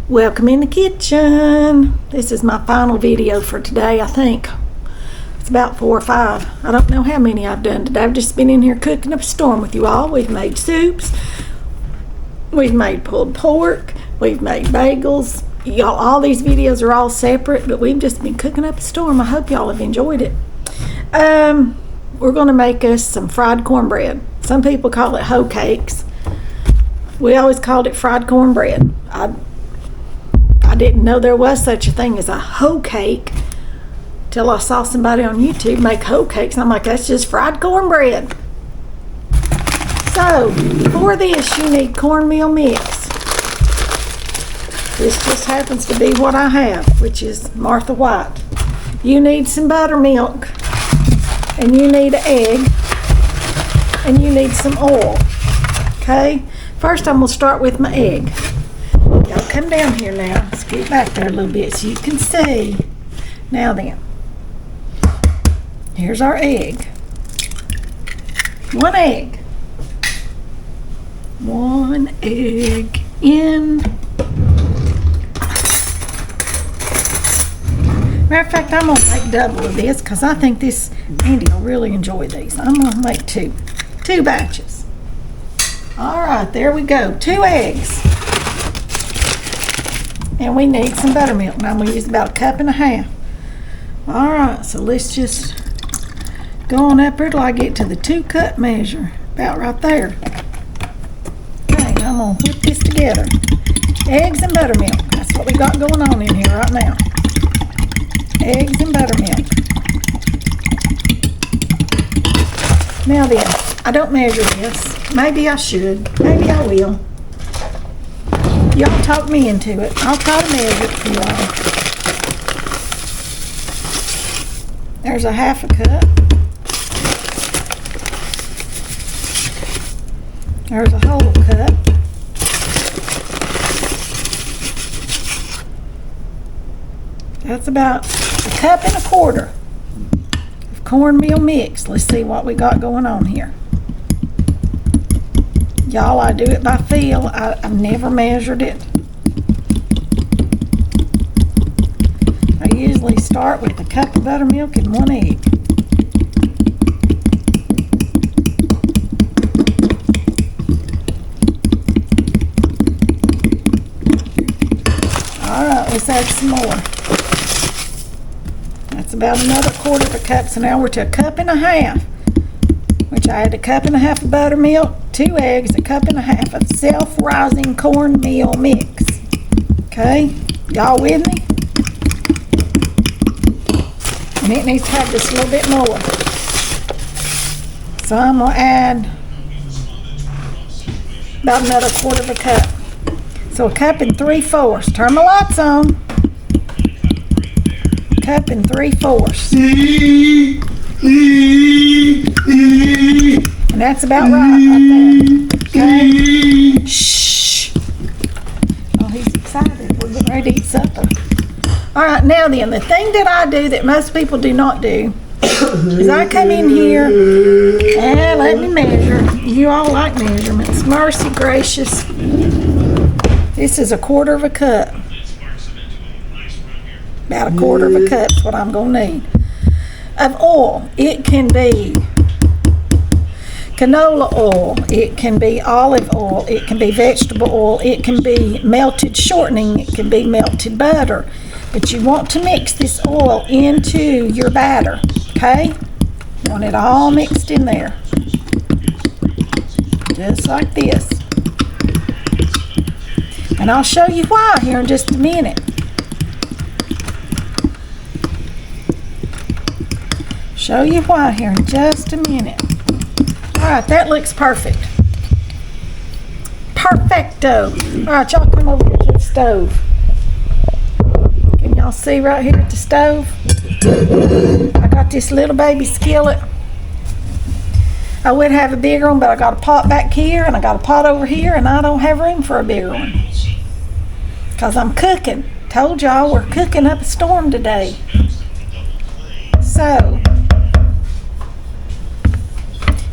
Welcome in the kitchen. This is my final video for today, I think. It's about 4 or 5. I don't know how many I've done today. I've just been in here cooking up a storm with you all. We've made soups. We've made pulled pork. We've made bagels. Y'all, all these videos are all separate, but we've just been cooking up a storm. I hope y'all have enjoyed it. We're going to make us some fried cornbread. Some people call it Hoecakes. We always called it fried cornbread. I didn't know there was such a thing as a hoe cake till I saw somebody on YouTube make hoe cakes. I'm like, that's just fried cornbread. So, for this, you need cornmeal mix. This just happens to be what I have, which is Martha White. You need some buttermilk, and you need an egg, and you need some oil. Okay? First, I'm going to start with my egg. Y'all come down here now. Scoot back there a little bit so you can see. Now then, here's our egg. One egg. One egg in. Matter of fact, I'm going to make double of this because I think Andy will really enjoy these. I'm going to make two batches. All right, there we go. 2 eggs. And we need some buttermilk. Now I'm going to use about 1.5 cups. All right, so let's just go on up here till I get to the 2-cup measure. About right there. Okay, I'm going to whip this together. Eggs and buttermilk. That's what we got going on in here right now. Eggs and buttermilk. Now then, I don't measure this. Maybe I should. Maybe I will. Y'all talk me into it. I'll try to measure it for y'all. There's a 1/2 cup. There's a whole cup. That's about 1.25 cups of cornmeal mix. Let's see what we got going on here. Y'all, I do it by feel. I've never measured it. I usually start with 1 cup of buttermilk and 1 egg. Alright, let's add some more. That's about another 1/4 cup. So now we're to 1.5 cups. Which I had 1.5 cups of buttermilk, 2 eggs, 1.5 cups of self-rising cornmeal mix. Okay, y'all with me? And it needs to have just a little bit more. So I'm going to add about another 1/4 cup. So 1 3/4 cups. Turn my lights on. 1 3/4 cups. And that's about right there. Okay? Shh. Oh, he's excited. We're getting ready to eat supper. All right, now then, the thing that I do that most people do not do is I come in here and let me measure. You all like measurements. Mercy gracious. This is 1/4 cup. About 1/4 cup is what I'm going to need. Of oil. It can be canola oil, it can be olive oil, it can be vegetable oil, it can be melted shortening, it can be melted butter. But you want to mix this oil into your batter, okay? You want it all mixed in there. Just like this. And I'll show you why here in just a minute. Show you why here in just a minute. Alright, that looks perfect. Perfecto. Alright, y'all come over here to the stove. Can y'all see right here at the stove? I got this little baby skillet. I would have a bigger one, but I got a pot back here and I got a pot over here and I don't have room for a bigger one. Because I'm cooking. Told y'all we're cooking up a storm today. So,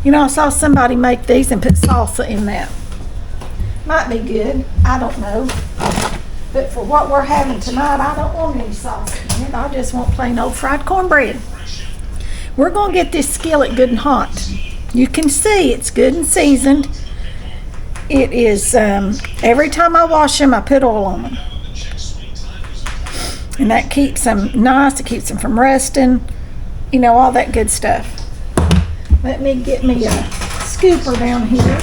you know, I saw somebody make these and put salsa in that. Might be good. I don't know. But for what we're having tonight, I don't want any sauce in it. I just want plain old fried cornbread. We're going to get this skillet good and hot. You can see it's good and seasoned. It is, every time I wash them, I put oil on them. And that keeps them nice. It keeps them from rusting. You know, all that good stuff. Let me get me a scooper down here.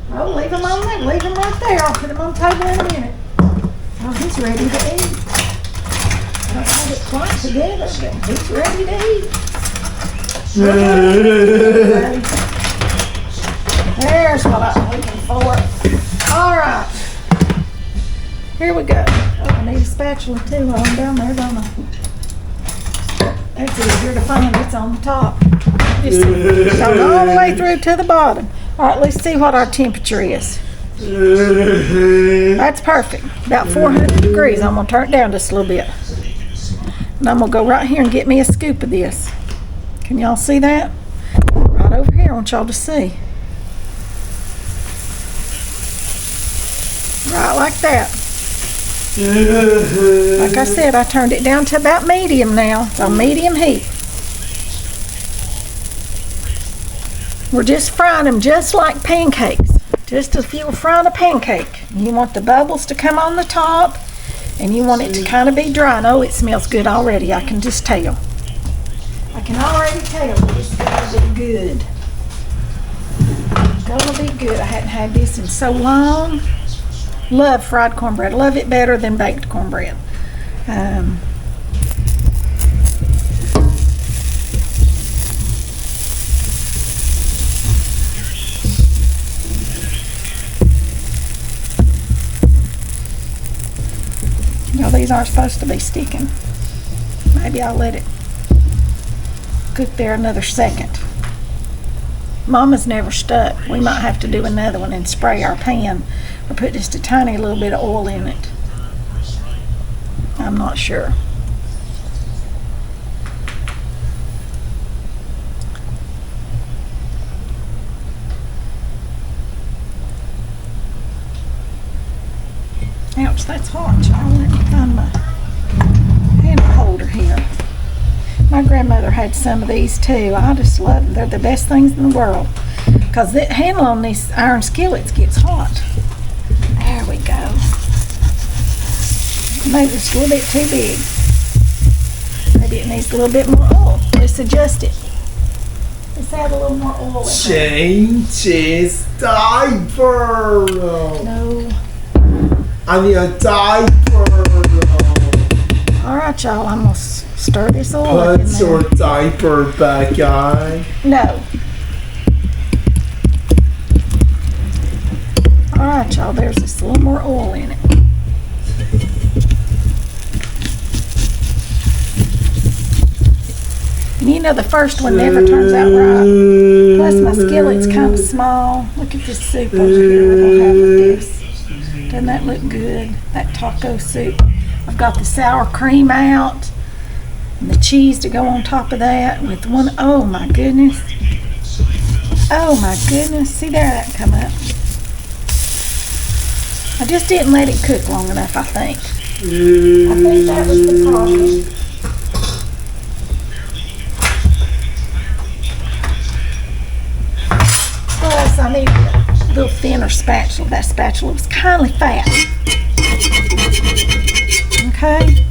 Oh, leave him on there. Leave him right there. I'll put him on the table in a minute. Oh, he's ready to eat. I don't have it quite together, but he's ready to eat. There's what I'm looking for. All right. Here we go. Oh, I need a spatula too while I'm down there, don't I? That's easier to find. It's on the top. Just go all the way through to the bottom. All right, let's see what our temperature is. That's perfect. About 400 degrees. I'm going to turn it down just a little bit. And I'm going to go right here and get me a scoop of this. Can y'all see that? Right over here. I want y'all to see. Right like that. Like I said, I turned it down to about medium now. It's on medium heat. We're just frying them just like pancakes. Just as if you were frying a pancake. You want the bubbles to come on the top, and you want it to kind of be dry. Oh, it smells good already. I can just tell. I can already tell it's going to be good. It's going to be good. I hadn't had this in so long. Love fried cornbread. Love it better than baked cornbread. You know, these aren't supposed to be sticking. Maybe I'll let it cook there another second. Mama's never stuck. We might have to do another one and spray our pan or put just a tiny little bit of oil in it. I'm not sure. Ouch, that's hot, y'all. Let me find my handle holder here. My grandmother had some of these too. I just love them. They're the best things in the world because the handle on these iron skillets gets hot. There we go. Maybe it's a little bit too big. Maybe it needs a little bit more oil. Let's adjust it. Let's add a little more oil in there. Change his diaper. No. I need a diaper. All right, y'all. I'm gonna stir this oil up in Put there. your diaper back on. No. All right, y'all. There's just a little more oil in it. And you know the first one never turns out right. Plus my skillet's kind of small. Look at this soup over here we're gonna have with this. Doesn't that look good? That taco soup. I've got the sour cream out and the cheese to go on top of that with one. Oh my goodness. Oh my goodness. See there, that come up. I just didn't let it cook long enough, I think. I think that was the problem. Plus, I need a little thinner spatula. That spatula was kind of fat. Okay.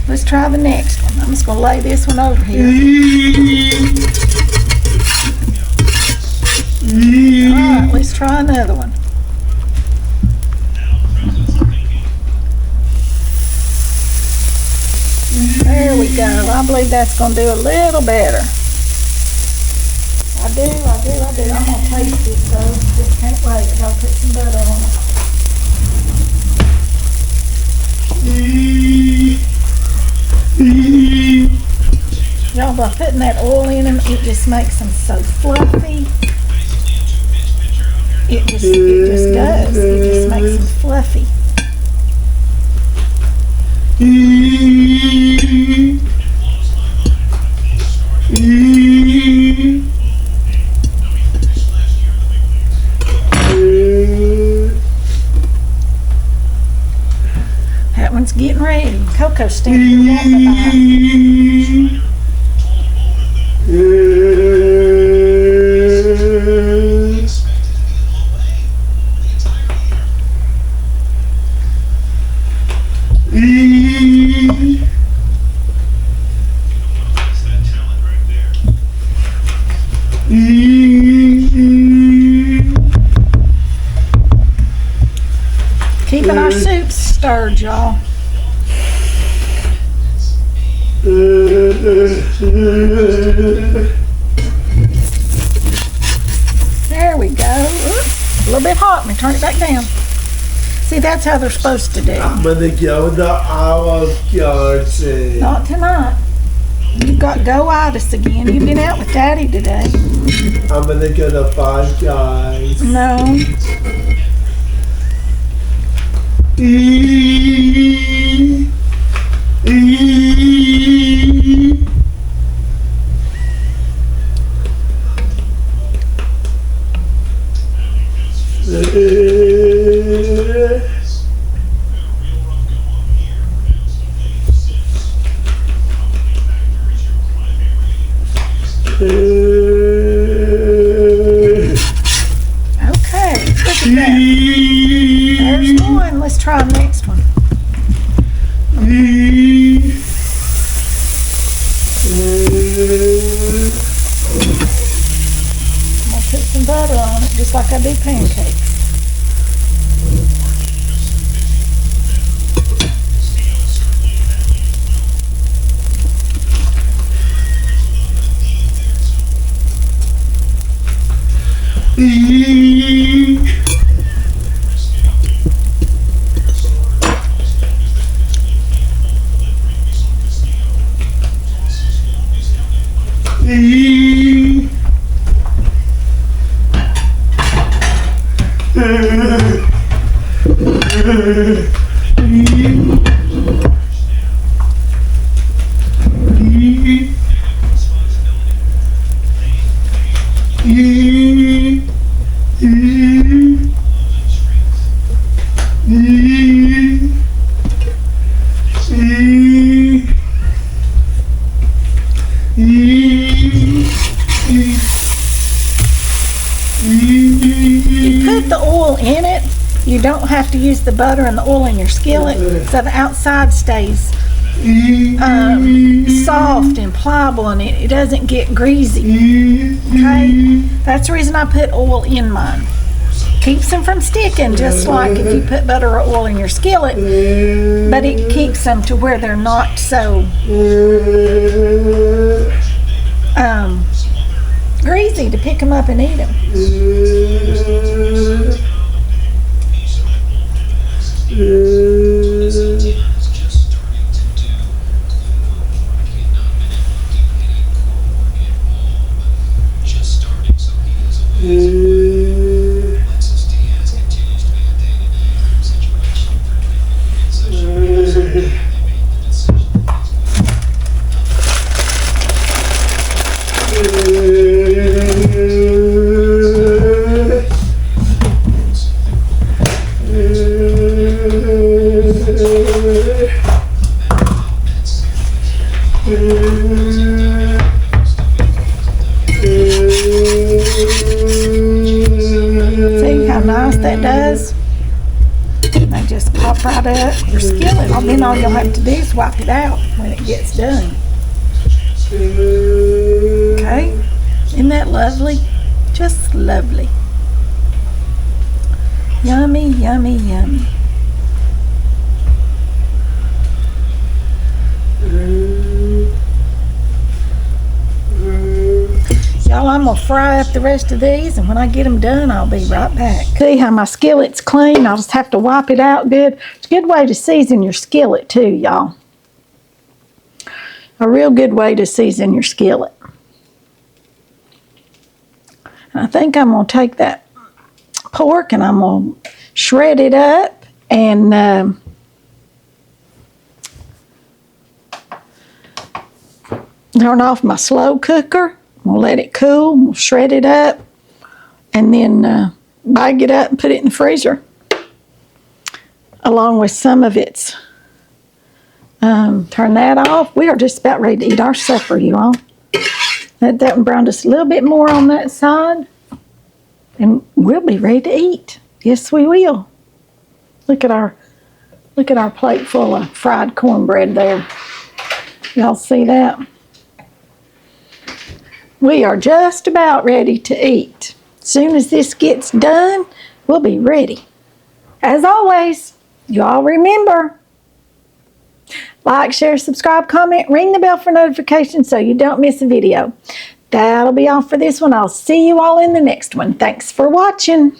Let's try the next one. I'm just going to lay this one over here. Alright, let's try another one. There we go. I believe that's going to do a little better. I do. I'm going to taste it, so just can't wait. I'll put some butter on it. Y'all, by putting that oil in them, it just makes them so fluffy. it just does. It just makes them fluffy. That one's getting ready. Coco's standing here wanting to buy. Keeping our soups stirred, y'all. There we go. Oops, a little bit hot. Let me turn it back down. See, that's how they're supposed to do. I'm gonna go to Olive Garden. Not tonight. You've got go-itis again. You've been out with Daddy today. I'm gonna go to Five Guys. No. Okay, look at that. There's one. Let's try the next one. I'm gonna put some butter on it, just like I do pancakes. You put the oil in it. You don't have to use the butter and the oil in your skillet, so the outside stays soft and pliable and it doesn't get greasy. Okay, that's the reason I put oil in mine. Keeps them from sticking, just like if you put butter or oil in your skillet, but it keeps them to where they're not so greasy to pick them up and eat them. See how nice that does? They just pop right up your skillet. Then all you'll have to do is wipe it out when it gets done. Okay? Isn't that lovely? Just lovely. Yummy, yummy, yummy. Y'all, I'm gonna fry up the rest of these, and when I get them done, I'll be right back. See how my skillet's clean? I'll just have to wipe it out good. It's a good way to season your skillet too, y'all. A real good way to season your skillet. And I think I'm gonna take that pork, and I'm going to shred it up and turn off my slow cooker. We'll let it cool. We'll shred it up and then bag it up and put it in the freezer along with some of its. Turn that off. We are just about ready to eat our supper, you all. Let that one brown just a little bit more on that side, and we'll be ready to eat. Yes, we will. Look at our plate full of fried cornbread there. Y'all see that? We are just about ready to eat. As soon as this gets done, we'll be ready. As always, you all remember, like, share, subscribe, comment, ring the bell for notifications so you don't miss a video. That'll be all for this one. I'll see you all in the next one. Thanks for watching.